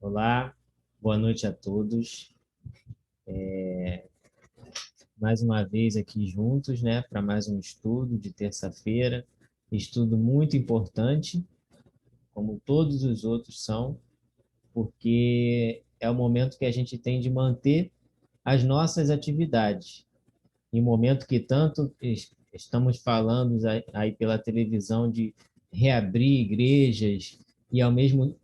Olá, boa noite a todos. Mais uma vez aqui juntos, né, para mais um estudo de terça-feira. Estudo muito importante, como todos os outros são, porque é o momento que a gente tem de manter as nossas atividades. Em momento que tanto estamos falando aí pela televisão de reabrir igrejas e ao mesmo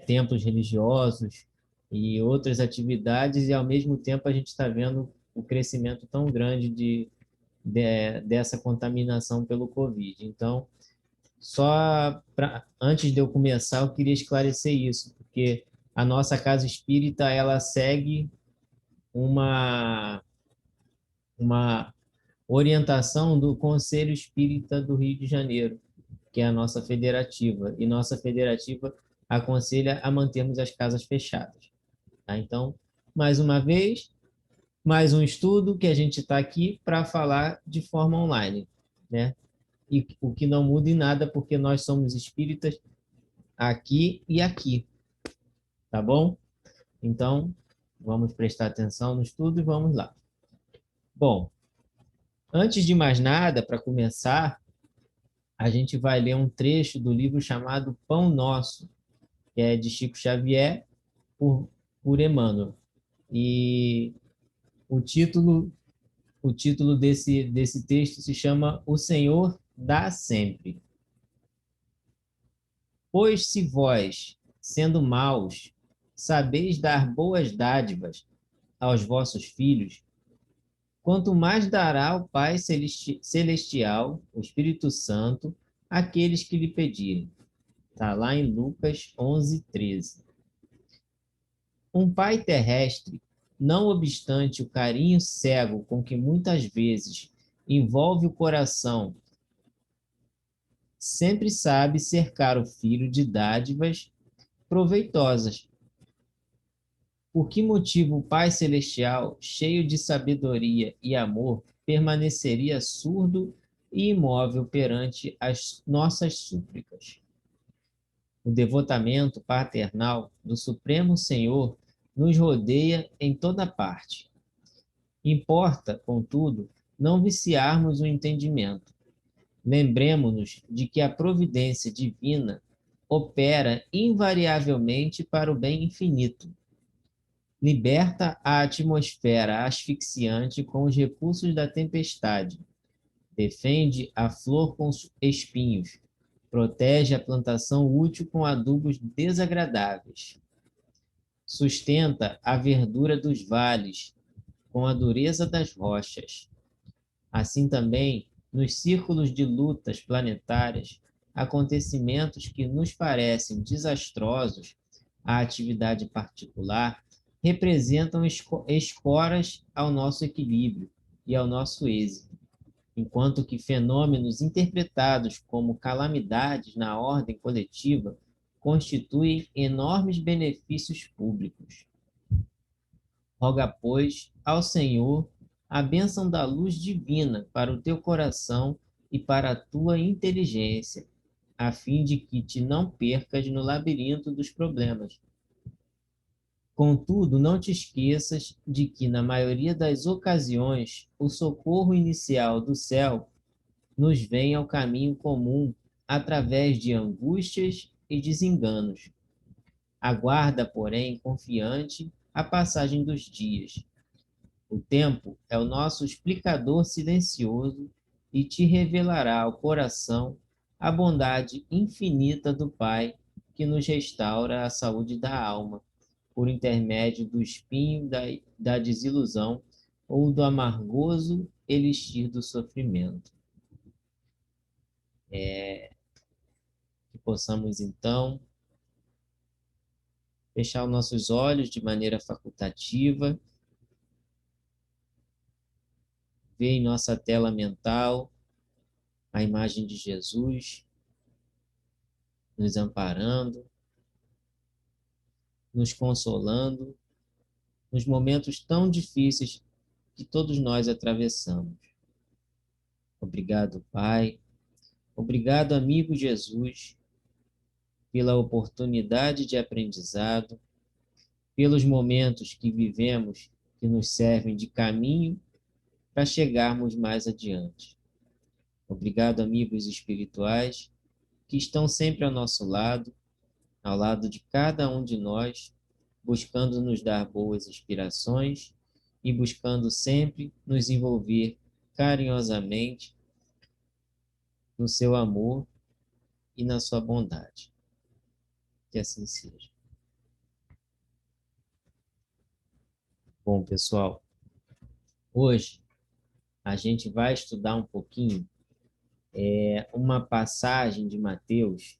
templos religiosos e outras atividades, e ao mesmo tempo a gente está vendo o crescimento tão grande dessa contaminação pelo Covid. Então, antes de eu começar, eu queria esclarecer isso, porque a nossa casa espírita ela segue uma, uma orientação do Conselho Espírita do Rio de Janeiro, que é a nossa federativa, e nossa federativa aconselha a mantermos as casas fechadas. Tá? Então, mais uma vez, mais um estudo que a gente está aqui para falar de forma online, né? E o que não muda em nada, porque nós somos espíritas aqui e aqui, tá bom? Então, vamos prestar atenção no estudo e vamos lá. Bom, antes de mais nada, para começar, a gente vai ler um trecho do livro chamado Pão Nosso, que é de Chico Xavier, por, por Emmanuel. E o título, o título desse texto se chama O Senhor dá sempre. Pois se vós, sendo maus, sabeis dar boas dádivas aos vossos filhos, quanto mais dará o Pai Celestial, o Espírito Santo, àqueles que lhe pedirem. Está lá em Lucas 11:13. Um pai terrestre, não obstante o carinho cego com que muitas vezes envolve o coração, sempre sabe cercar o filho de dádivas proveitosas. Por que motivo o Pai Celestial, cheio de sabedoria e amor, permaneceria surdo e imóvel perante as nossas súplicas? O devotamento paternal do Supremo Senhor nos rodeia em toda parte. Importa, contudo, não viciarmos o entendimento. Lembremo-nos de que a providência divina opera invariavelmente para o bem infinito. Liberta a atmosfera asfixiante com os recursos da tempestade. Defende a flor com espinhos. Protege a plantação útil com adubos desagradáveis. Sustenta a verdura dos vales com a dureza das rochas. Assim também, nos círculos de lutas planetárias, acontecimentos que nos parecem desastrosos à atividade particular representam escoras ao nosso equilíbrio e ao nosso êxito, enquanto que fenômenos interpretados como calamidades na ordem coletiva constituem enormes benefícios públicos. Roga, pois, ao Senhor a bênção da luz divina para o teu coração e para a tua inteligência, a fim de que te não percas no labirinto dos problemas. Contudo, não te esqueças de que, na maioria das ocasiões, o socorro inicial do céu nos vem ao caminho comum através de angústias e desenganos. Aguarda, porém, confiante a passagem dos dias. O tempo é o nosso explicador silencioso e te revelará ao coração a bondade infinita do Pai que nos restaura a saúde da alma, por intermédio do espinho da desilusão ou do amargoso elixir do sofrimento. Que possamos, então, fechar os nossos olhos de maneira facultativa, ver em nossa tela mental a imagem de Jesus nos amparando, nos consolando nos momentos tão difíceis que todos nós atravessamos. Obrigado, Pai. Obrigado, amigo Jesus, pela oportunidade de aprendizado, pelos momentos que vivemos, que nos servem de caminho para chegarmos mais adiante. Obrigado, amigos espirituais, que estão sempre ao nosso lado, ao lado de cada um de nós, buscando nos dar boas inspirações e buscando sempre nos envolver carinhosamente no seu amor e na sua bondade. Que assim seja. Bom, pessoal, hoje a gente vai estudar um pouquinho uma passagem de Mateus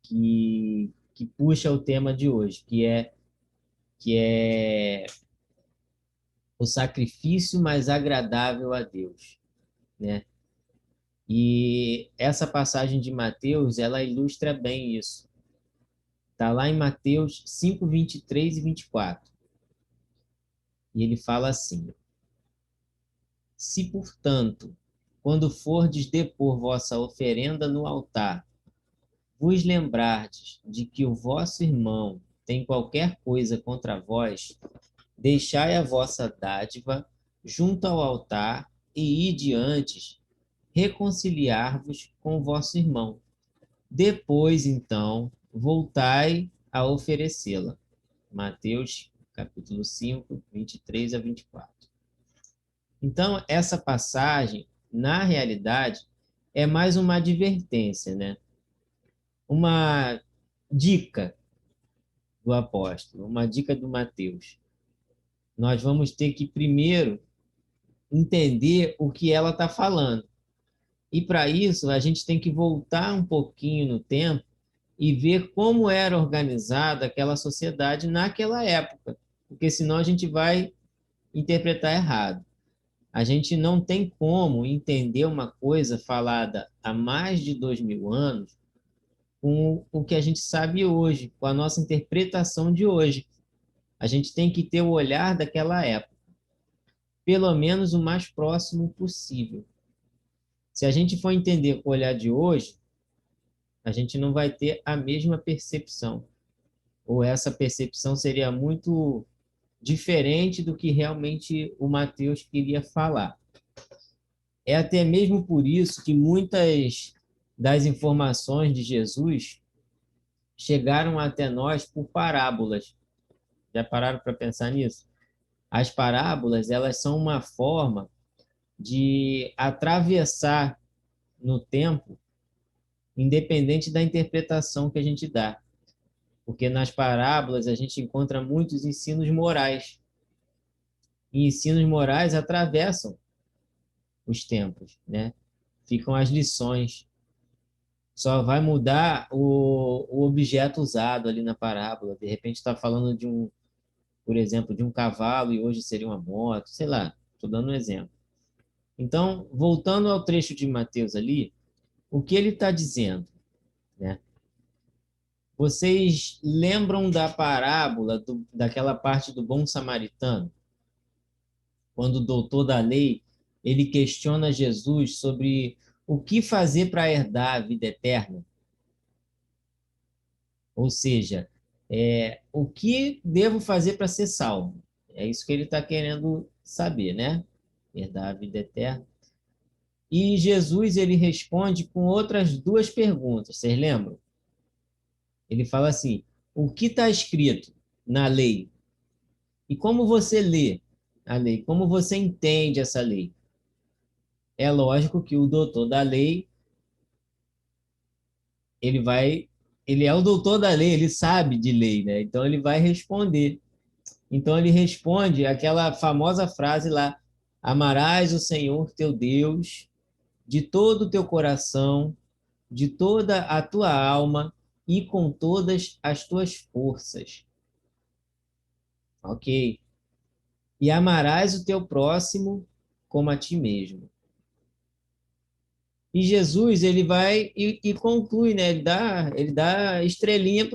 que puxa o tema de hoje, que é o sacrifício mais agradável a Deus, né? E essa passagem de Mateus, ela ilustra bem isso. Está lá em Mateus 5, 23 e 24. E ele fala assim: Se, portanto, quando fordes depor vossa oferenda no altar, vos lembrardes de que o vosso irmão tem qualquer coisa contra vós, deixai a vossa dádiva junto ao altar e ide antes reconciliar-vos com o vosso irmão. Depois, então, voltai a oferecê-la. Mateus, capítulo 5, 23 a 24. Então, essa passagem, na realidade, é mais uma advertência, né? Uma dica do apóstolo, uma dica do Mateus. Nós vamos ter que primeiro entender o que ela está falando. E para isso, a gente tem que voltar um pouquinho no tempo e ver como era organizada aquela sociedade naquela época, porque senão a gente vai interpretar errado. A gente não tem como entender uma coisa falada há mais de 2000 anos com o que a gente sabe hoje, com a nossa interpretação de hoje. A gente tem que ter o olhar daquela época, pelo menos o mais próximo possível. Se a gente for entender com o olhar de hoje, a gente não vai ter a mesma percepção, ou essa percepção seria muito diferente do que realmente o Mateus queria falar. É até mesmo por isso que muitas das informações de Jesus chegaram até nós por parábolas. Já pararam para pensar nisso? As parábolas, elas são uma forma de atravessar no tempo, independente da interpretação que a gente dá. Porque nas parábolas a gente encontra muitos ensinos morais. E ensinos morais atravessam os tempos, né? Ficam as lições. Só vai mudar o objeto usado ali na parábola. De repente está falando de por exemplo, de um cavalo e hoje seria uma moto, sei lá, estou dando um exemplo. Então, voltando ao trecho de Mateus ali, o que ele está dizendo, né? Vocês lembram da parábola daquela parte do bom samaritano? Quando o doutor da lei, ele questiona Jesus sobre o que fazer para herdar a vida eterna. Ou seja, o que devo fazer para ser salvo? É isso que ele está querendo saber, né? Herdar a vida eterna. E Jesus ele responde com outras duas perguntas, vocês lembram? Ele fala assim: o que está escrito na lei? E como você lê a lei? Como você entende essa lei? É lógico que o doutor da lei, ele é o doutor da lei, ele sabe de lei, né? Então ele vai responder. Então ele responde aquela famosa frase lá: amarás o Senhor teu Deus de todo o teu coração, de toda a tua alma e com todas as tuas forças. Ok? E amarás o teu próximo como a ti mesmo. E Jesus, ele vai e conclui, né? Ele dá estrelinha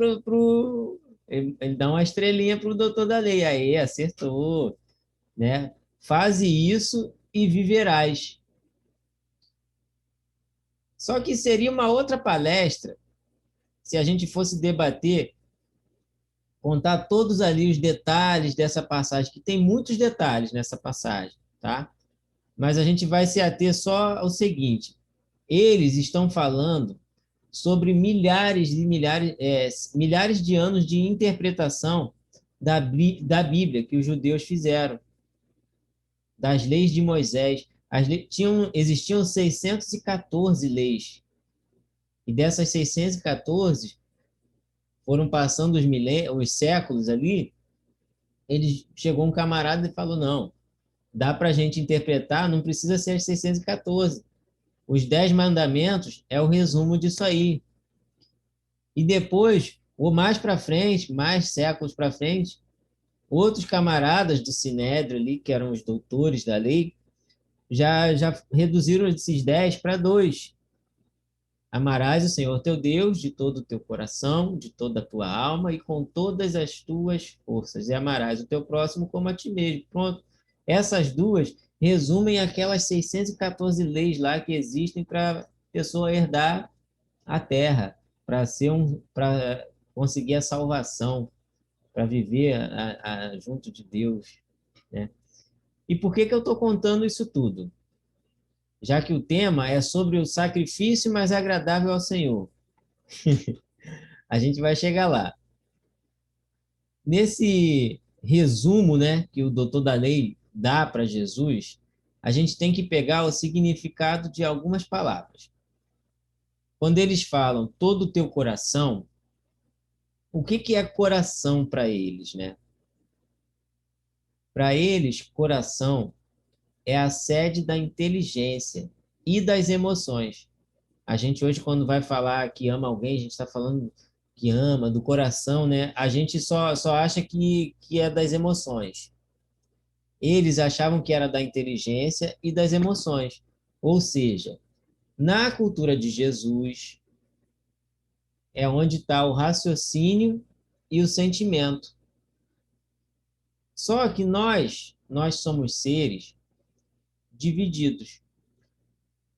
ele dá uma estrelinha para o doutor da lei. Aí, acertou, né? Faze isso e viverás. Só que seria uma outra palestra se a gente fosse debater contar todos ali os detalhes dessa passagem, que tem muitos detalhes nessa passagem, tá? Mas a gente vai se ater só ao seguinte: eles estão falando sobre milhares e milhares, milhares de anos de interpretação da Bíblia que os judeus fizeram, das leis de Moisés. Existiam 614 leis, e dessas 614 foram passando os séculos ali. Ele chegou um camarada e falou: não, dá para a gente interpretar, não precisa ser as 614. Os 10 mandamentos é o resumo disso aí. E depois, ou mais para frente, mais séculos para frente, outros camaradas do Sinédrio ali, que eram os doutores da lei, já reduziram esses 10 para 2. Amarás o Senhor teu Deus de todo o teu coração, de toda a tua alma e com todas as tuas forças. E amarás o teu próximo como a ti mesmo. Pronto. Essas duas resumem aquelas 614 leis lá que existem para a pessoa herdar a terra, para conseguir a salvação, para viver junto de Deus, né? E por que eu estou contando isso tudo? Já que o tema é sobre o sacrifício mais agradável ao Senhor. A gente vai chegar lá. Nesse resumo, né, que o doutor da lei dá para Jesus, a gente tem que pegar o significado de algumas palavras. Quando eles falam todo o teu coração, o que é coração para eles, né? Para eles, coração é a sede da inteligência e das emoções. A gente hoje, quando vai falar que ama alguém, a gente está falando que ama, do coração, né? A gente só acha que é das emoções. Eles achavam que era da inteligência e das emoções. Ou seja, na cultura de Jesus, é onde está o raciocínio e o sentimento. Só que nós somos seres divididos.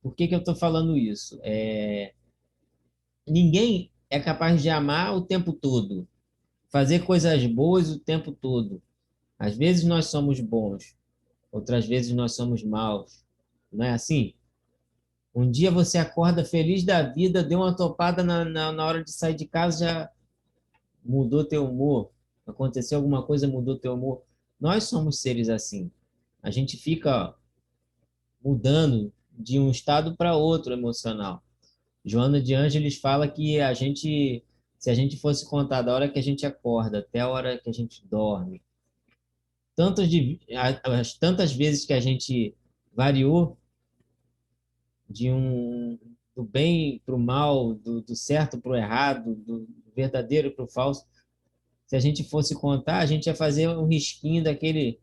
Por que eu estou falando isso? Ninguém é capaz de amar o tempo todo, fazer coisas boas o tempo todo. Às vezes nós somos bons, outras vezes nós somos maus. Não é assim? Um dia você acorda feliz da vida, deu uma topada na hora de sair de casa, já mudou teu humor. Aconteceu alguma coisa, mudou teu humor. Nós somos seres assim. A gente fica mudando de um estado para outro emocional. Joana de Ângeles fala que se a gente fosse contar da hora que a gente acorda até a hora que a gente dorme, as tantas vezes que a gente variou do bem para o mal, do certo para o errado, do verdadeiro para o falso, se a gente fosse contar, a gente ia fazer um risquinho daquele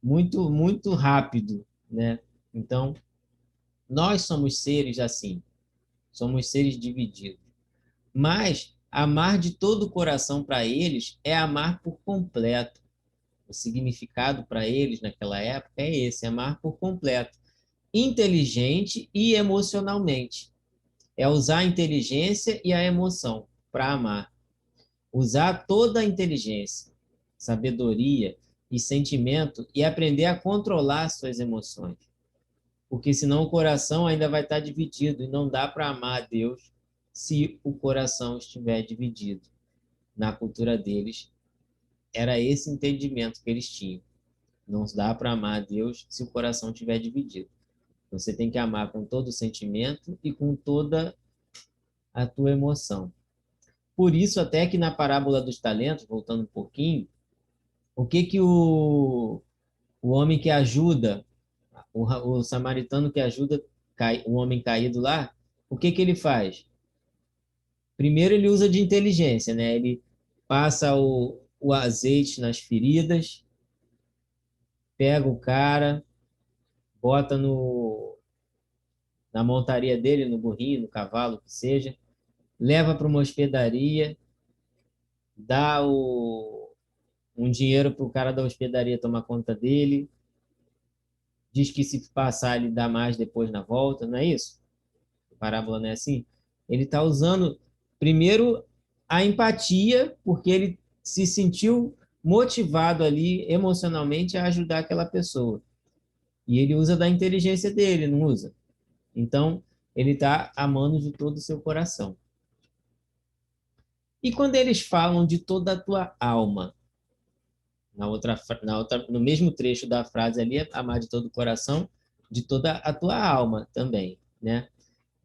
muito, muito rápido, né? Então, nós somos seres assim, somos seres divididos. Mas amar de todo o coração para eles é amar por completo. O significado para eles naquela época é esse, amar por completo, inteligente e emocionalmente. É usar a inteligência e a emoção para amar. Usar toda a inteligência, sabedoria e sentimento e aprender a controlar suas emoções. Porque senão o coração ainda vai estar dividido e não dá para amar a Deus se o coração estiver dividido. Na cultura deles, era esse entendimento que eles tinham. Não dá para amar a Deus se o coração estiver dividido. Você tem que amar com todo o sentimento e com toda a tua emoção. Por isso, até que na parábola dos talentos, voltando um pouquinho, o que o homem que ajuda, o samaritano que ajuda o homem caído lá, o que ele faz? Primeiro, ele usa de inteligência, né? Ele passa o azeite nas feridas, pega o cara, bota na montaria dele, no burrinho, no cavalo, que seja, leva para uma hospedaria, dá um dinheiro para o cara da hospedaria tomar conta dele, diz que se passar ele dá mais depois na volta, não é isso? A parábola não é assim? Ele está usando, primeiro, a empatia, porque ele se sentiu motivado ali emocionalmente a ajudar aquela pessoa. E ele usa da inteligência dele, não usa? Então, ele está amando de todo o seu coração. E quando eles falam de toda a tua alma, no mesmo trecho da frase ali, amar de todo o coração, de toda a tua alma também, né?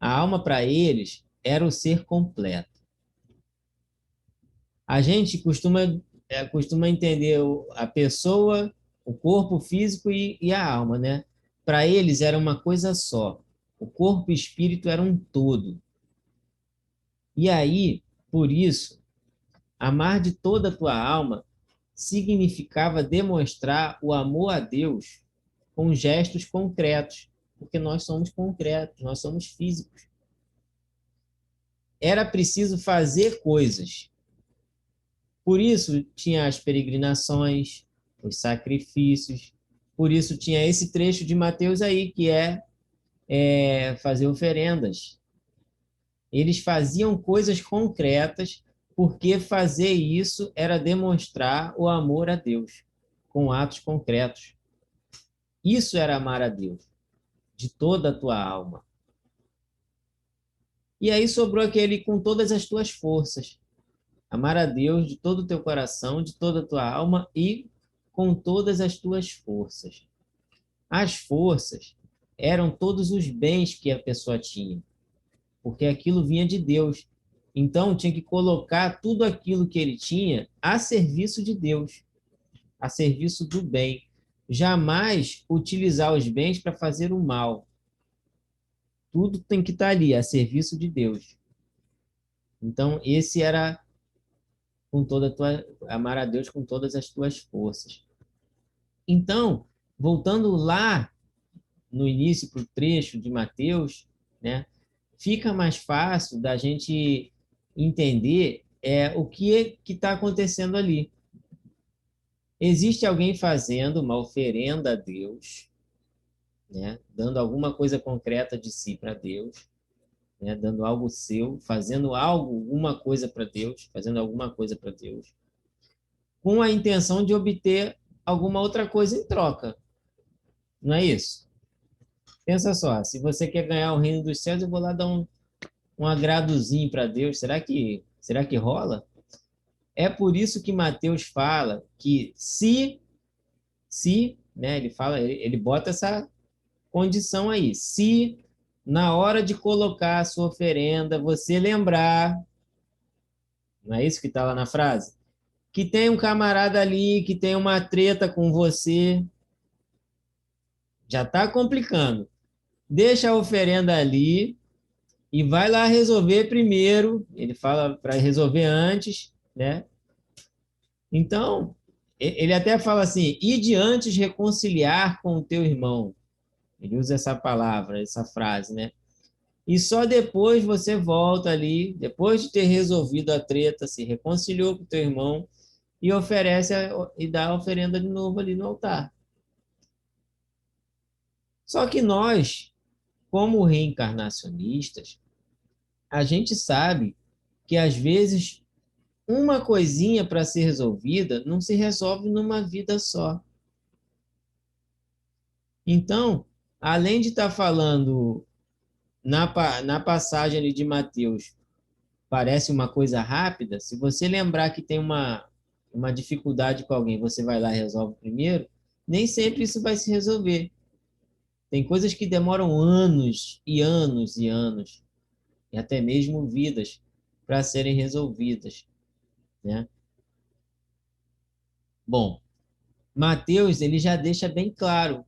A alma para eles era o ser completo. A gente costuma entender a pessoa, o corpo físico e a alma, né? Para eles era uma coisa só. O corpo e o espírito eram um todo. E aí, por isso, amar de toda a tua alma significava demonstrar o amor a Deus com gestos concretos, porque nós somos concretos, nós somos físicos. Era preciso fazer coisas. Por isso tinha as peregrinações, os sacrifícios. Por isso tinha esse trecho de Mateus aí, que é fazer oferendas. Eles faziam coisas concretas, porque fazer isso era demonstrar o amor a Deus, com atos concretos. Isso era amar a Deus, de toda a tua alma. E aí sobrou aquele com todas as tuas forças. Amar a Deus de todo o teu coração, de toda a tua alma e com todas as tuas forças. As forças eram todos os bens que a pessoa tinha, porque aquilo vinha de Deus. Então tinha que colocar tudo aquilo que ele tinha a serviço de Deus, a serviço do bem. Jamais utilizar os bens para fazer o mal. Tudo tem que estar ali, a serviço de Deus. Então, esse era com toda a tua, amar a Deus com todas as tuas forças. Então, voltando lá no início para o trecho de Mateus, né, fica mais fácil da gente entender o que está acontecendo ali. Existe alguém fazendo uma oferenda a Deus, né, dando alguma coisa concreta de si para Deus, né, dando algo seu, fazendo alguma coisa para Deus, fazendo alguma coisa para Deus, com a intenção de obter alguma outra coisa em troca. Não é isso? Pensa só, se você quer ganhar o reino dos céus, eu vou lá dar um agradozinho para Deus. Será que rola? É por isso que Mateus fala que se, né, ele bota essa condição aí. Se na hora de colocar a sua oferenda, você lembrar, não é isso que está lá na frase? Que tem um camarada ali que tem uma treta com você, já está complicando. Deixa a oferenda ali e vai lá resolver primeiro. Ele fala para resolver antes, né? Então, ele até fala assim: ide antes reconciliar com o teu irmão. Ele usa essa palavra, essa frase, né? E só depois você volta ali, depois de ter resolvido a treta, se reconciliou com o teu irmão e oferece e dá a oferenda de novo ali no altar. Só que nós, como reencarnacionistas, a gente sabe que às vezes uma coisinha para ser resolvida não se resolve numa vida só. Então, além de estar falando na passagem ali de Mateus, parece uma coisa rápida, se você lembrar que tem uma dificuldade com alguém, você vai lá e resolve primeiro, nem sempre isso vai se resolver. Tem coisas que demoram anos e anos e anos, e até mesmo vidas, para serem resolvidas, né? Bom, Mateus ele já deixa bem claro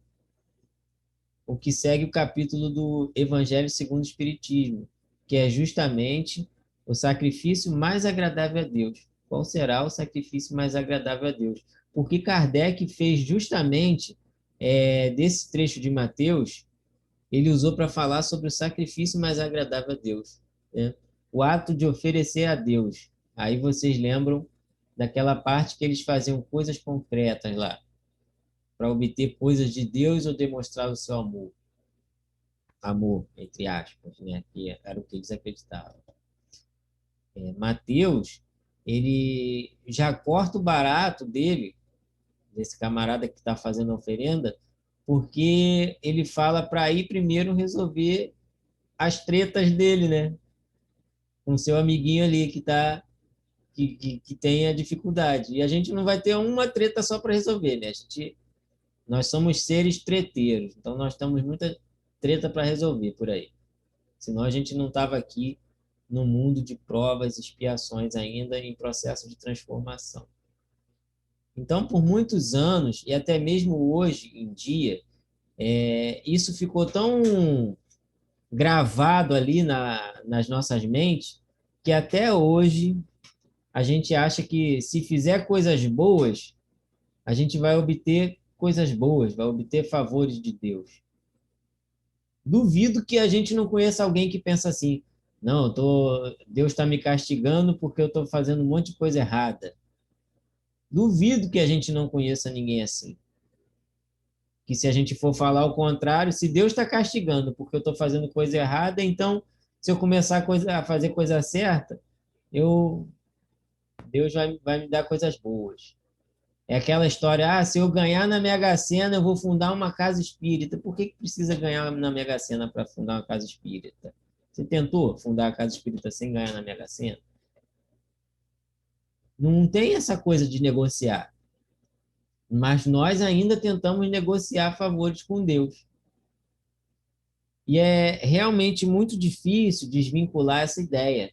o que segue o capítulo do Evangelho segundo o Espiritismo, que é justamente o sacrifício mais agradável a Deus. Qual será o sacrifício mais agradável a Deus? Porque Kardec fez justamente desse trecho de Mateus, ele usou para falar sobre o sacrifício mais agradável a Deus, né? O ato de oferecer a Deus. Aí vocês lembram daquela parte que eles faziam coisas concretas lá, para obter coisas de Deus ou demonstrar o seu amor, entre aspas, né? Que era o que eles acreditavam. Mateus, ele já corta o barato dele, desse camarada que está fazendo a oferenda, porque ele fala para ir primeiro resolver as tretas dele, né? Com seu amiguinho ali que tem a dificuldade. E a gente não vai ter uma treta só para resolver, né? Nós somos seres treteiros, então nós temos muita treta para resolver por aí. Senão a gente não estava aqui no mundo de provas e expiações ainda em processo de transformação. Então, por muitos anos, e até mesmo hoje em dia, isso ficou tão gravado ali nas nossas mentes que até hoje a gente acha que se fizer coisas boas, a gente vai obter coisas boas, vai obter favores de Deus. Duvido que a gente não conheça alguém que pensa assim: não, Deus está me castigando porque eu estou fazendo um monte de coisa errada. Duvido que a gente não conheça ninguém assim. Que se a gente for falar o contrário, se Deus está castigando porque eu estou fazendo coisa errada, então se eu começar a fazer coisa certa, Deus vai me dar coisas boas. É aquela história, se eu ganhar na Mega Sena, eu vou fundar uma casa espírita. Por que precisa ganhar na Mega Sena para fundar uma casa espírita? Você tentou fundar a casa espírita sem ganhar na Mega Sena? Não tem essa coisa de negociar. Mas nós ainda tentamos negociar favores com Deus. E é realmente muito difícil desvincular essa ideia.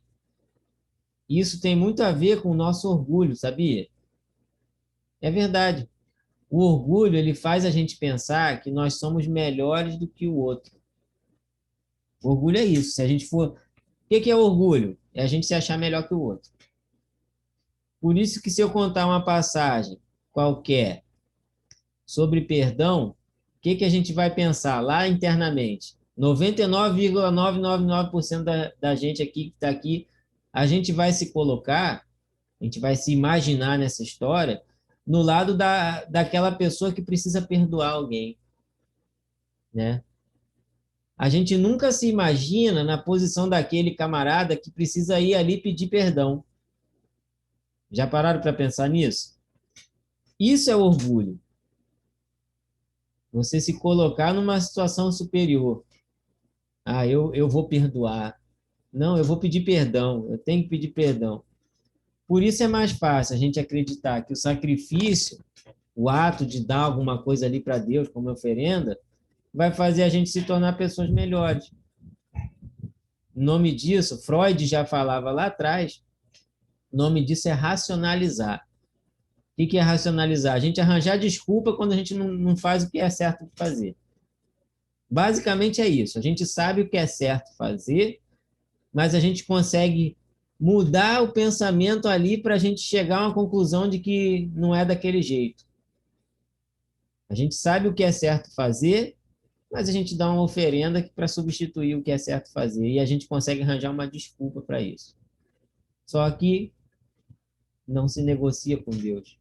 Isso tem muito a ver com o nosso orgulho, sabia? É verdade. O orgulho, ele faz a gente pensar que nós somos melhores do que o outro. O orgulho é isso. Se a gente for... O que é orgulho? É a gente se achar melhor que o outro. Por isso que se eu contar uma passagem qualquer sobre perdão, o que a gente vai pensar lá internamente? 99,999% da gente aqui que está aqui, a gente vai se colocar, a gente vai se imaginar nessa história no lado daquela pessoa que precisa perdoar alguém, né? A gente nunca se imagina na posição daquele camarada que precisa ir ali pedir perdão. Já pararam para pensar nisso? Isso é orgulho. Você se colocar numa situação superior. Eu vou perdoar. Não, eu vou pedir perdão. Eu tenho que pedir perdão. Por isso é mais fácil a gente acreditar que o sacrifício, o ato de dar alguma coisa ali para Deus como oferenda, vai fazer a gente se tornar pessoas melhores. O nome disso, Freud já falava lá atrás, o nome disso é racionalizar. O que é racionalizar? A gente arranjar desculpa quando a gente não faz o que é certo de fazer. Basicamente é isso. A gente sabe o que é certo fazer, mas a gente consegue mudar o pensamento ali para a gente chegar a uma conclusão de que não é daquele jeito. A gente sabe o que é certo fazer, mas a gente dá uma oferenda para substituir o que é certo fazer e a gente consegue arranjar uma desculpa para isso. Só que não se negocia com Deus.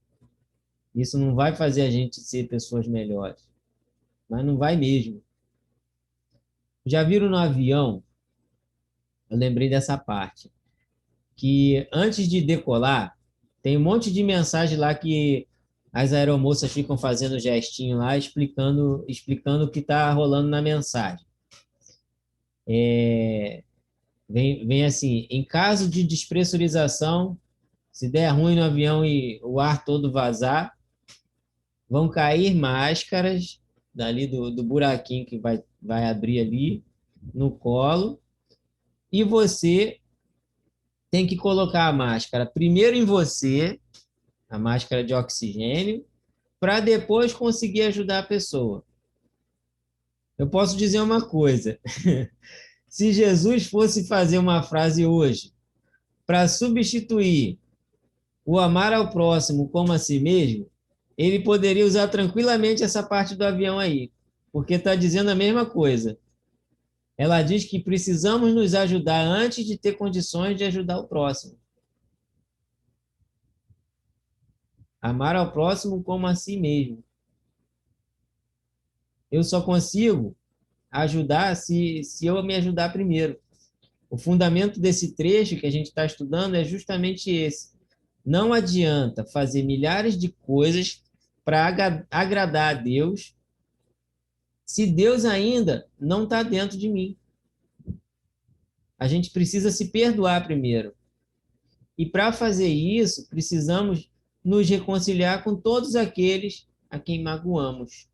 Isso não vai fazer a gente ser pessoas melhores, mas não vai mesmo. Já viram no avião? Eu lembrei dessa parte, que antes de decolar, tem um monte de mensagem lá que as aeromoças ficam fazendo gestinho lá, explicando o que está rolando na mensagem. Vem assim, em caso de despressurização, se der ruim no avião e o ar todo vazar, vão cair máscaras dali do buraquinho que vai abrir ali no colo, e você tem que colocar a máscara primeiro em você, a máscara de oxigênio, para depois conseguir ajudar a pessoa. Eu posso dizer uma coisa: se Jesus fosse fazer uma frase hoje para substituir o amar ao próximo como a si mesmo, ele poderia usar tranquilamente essa parte do avião aí, porque está dizendo a mesma coisa. Ela diz que precisamos nos ajudar antes de ter condições de ajudar o próximo. Amar ao próximo como a si mesmo. Eu só consigo ajudar se eu me ajudar primeiro. O fundamento desse trecho que a gente está estudando é justamente esse. Não adianta fazer milhares de coisas para agradar a Deus se Deus ainda não está dentro de mim. A gente precisa se perdoar primeiro. E para fazer isso, precisamos nos reconciliar com todos aqueles a quem magoamos.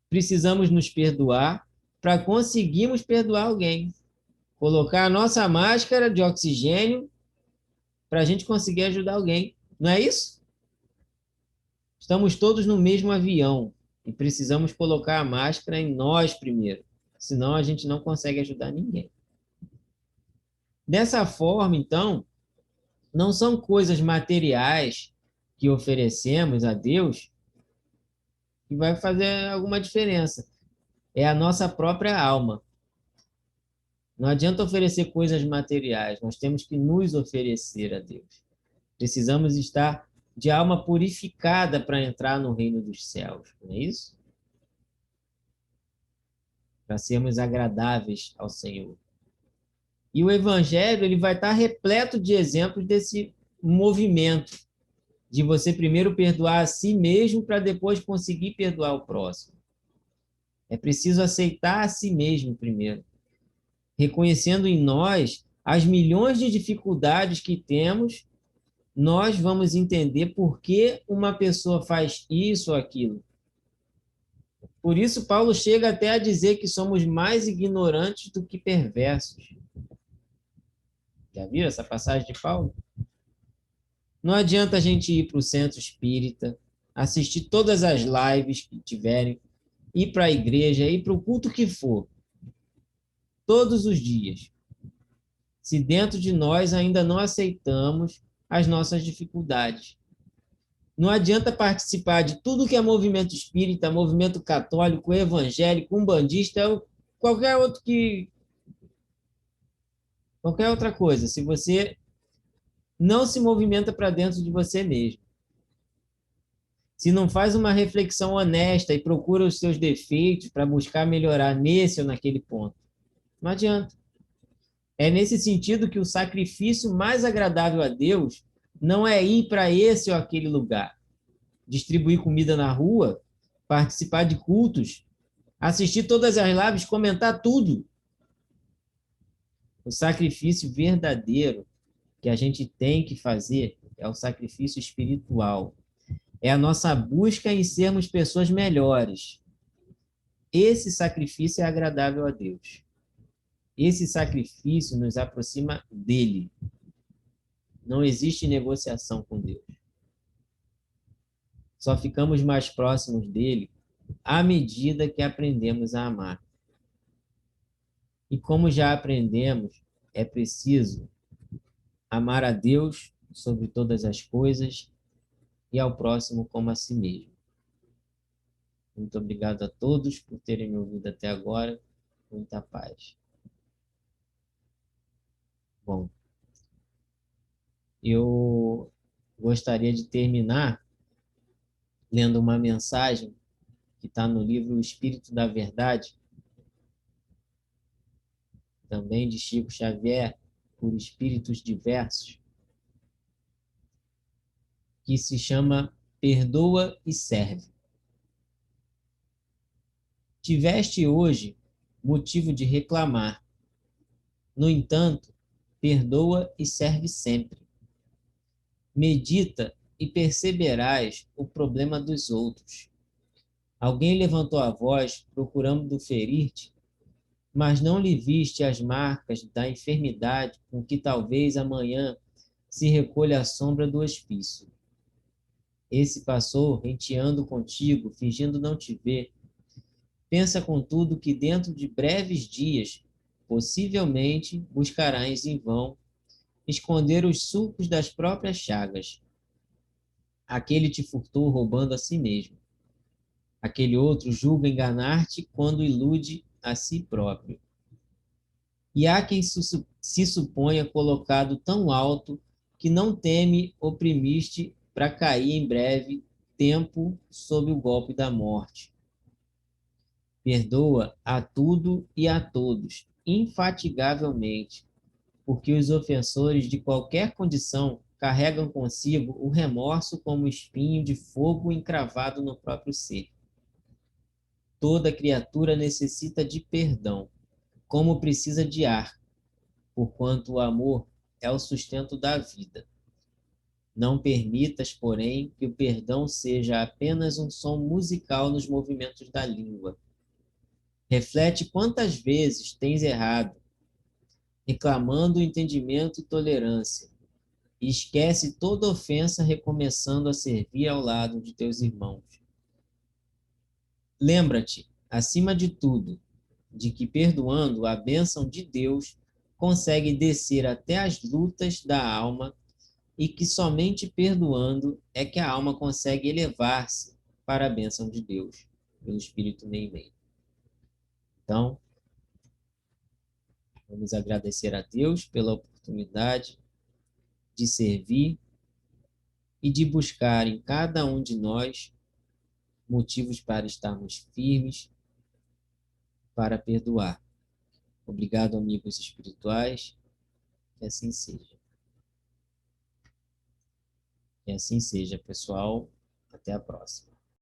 Precisamos nos perdoar para conseguirmos perdoar alguém. Colocar a nossa máscara de oxigênio para a gente conseguir ajudar alguém. Não é isso? Estamos todos no mesmo avião e precisamos colocar a máscara em nós primeiro, senão a gente não consegue ajudar ninguém. Dessa forma, então, não são coisas materiais que oferecemos a Deus que vai fazer alguma diferença. É a nossa própria alma. Não adianta oferecer coisas materiais, nós temos que nos oferecer a Deus. Precisamos estar de alma purificada para entrar no reino dos céus, não é isso? Para sermos agradáveis ao Senhor. E o Evangelho ele vai estar repleto de exemplos desse movimento, de você primeiro perdoar a si mesmo para depois conseguir perdoar o próximo. É preciso aceitar a si mesmo primeiro, reconhecendo em nós as milhões de dificuldades que temos, nós vamos entender por que uma pessoa faz isso ou aquilo. Por isso, Paulo chega até a dizer que somos mais ignorantes do que perversos. Já viram essa passagem de Paulo? Não adianta a gente ir para o centro espírita, assistir todas as lives que tiverem, ir para a igreja, ir para o culto que for, todos os dias, se dentro de nós ainda não aceitamos as nossas dificuldades. Não adianta participar de tudo que é movimento espírita, movimento católico, evangélico, umbandista, qualquer outro qualquer outra coisa, se você não se movimenta para dentro de você mesmo. Se não faz uma reflexão honesta e procura os seus defeitos para buscar melhorar nesse ou naquele ponto, não adianta. É nesse sentido que o sacrifício mais agradável a Deus não é ir para esse ou aquele lugar, distribuir comida na rua, participar de cultos, assistir todas as lives, comentar tudo. O sacrifício verdadeiro que a gente tem que fazer é o sacrifício espiritual. É a nossa busca em sermos pessoas melhores. Esse sacrifício é agradável a Deus. Esse sacrifício nos aproxima dele. Não existe negociação com Deus. Só ficamos mais próximos dele à medida que aprendemos a amar. E como já aprendemos, é preciso amar a Deus sobre todas as coisas e ao próximo como a si mesmo. Muito obrigado a todos por terem me ouvido até agora. Muita paz. Bom, eu gostaria de terminar lendo uma mensagem que está no livro O Espírito da Verdade, também de Chico Xavier, por espíritos diversos, que se chama Perdoa e Serve. Tiveste hoje motivo de reclamar. No entanto, perdoa e serve sempre. Medita e perceberás o problema dos outros. Alguém levantou a voz procurando ferir-te, mas não lhe viste as marcas da enfermidade com que talvez amanhã se recolha à sombra do hospício. Esse passou renteando contigo, fingindo não te ver. Pensa, contudo, que dentro de breves dias, possivelmente, buscarás em vão esconder os sulcos das próprias chagas. Aquele te furtou roubando a si mesmo. Aquele outro julga enganar-te quando ilude a si próprio. E há quem se suponha colocado tão alto que não teme oprimir-te para cair em breve tempo sob o golpe da morte. Perdoa a tudo e a todos, infatigavelmente, porque os ofensores de qualquer condição carregam consigo o remorso como espinho de fogo encravado no próprio ser. Toda criatura necessita de perdão, como precisa de ar, porquanto o amor é o sustento da vida. Não permitas, porém, que o perdão seja apenas um som musical nos movimentos da língua. Reflete quantas vezes tens errado, reclamando entendimento e tolerância, e esquece toda ofensa recomeçando a servir ao lado de teus irmãos. Lembra-te, acima de tudo, de que perdoando a bênção de Deus consegue descer até as lutas da alma e que somente perdoando é que a alma consegue elevar-se para a bênção de Deus, pelo Espírito Meimei. Então, vamos agradecer a Deus pela oportunidade de servir e de buscar em cada um de nós motivos para estarmos firmes, para perdoar. Obrigado, amigos espirituais, que assim seja. Que assim seja, pessoal. Até a próxima.